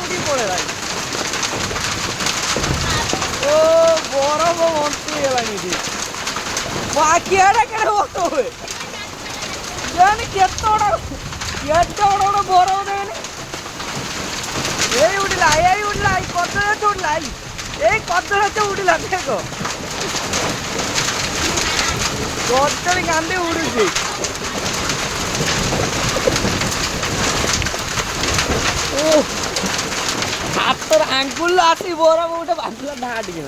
ଉଠି ପଳେଇଲାଣି। ଓ ବରଫ ବଞ୍ଚି ହେଇଗଲାଣି ଏଠି। ମୋ ଆଖି ଆଡ଼େ କେଡ଼େ ବରଫ ହୁଏ କେତେ ବଡ଼ ବରଫ ଦେବେନି। ଏଇ ଉଠିଲା ଏଇ କଦଳୀ ଗଛ ଉଠିଲା ଏଇ କଦଳୀ ଗଛ ଉଠିଲା ଦେଖ କଦଳୀ କାନ୍ଦି ଉଡୁଛି। ହାତର ଆଙ୍ଗୁଲ ଆସି ବରଫ ଗୋଟେ ବାଜିଲା ନା ଟିକେ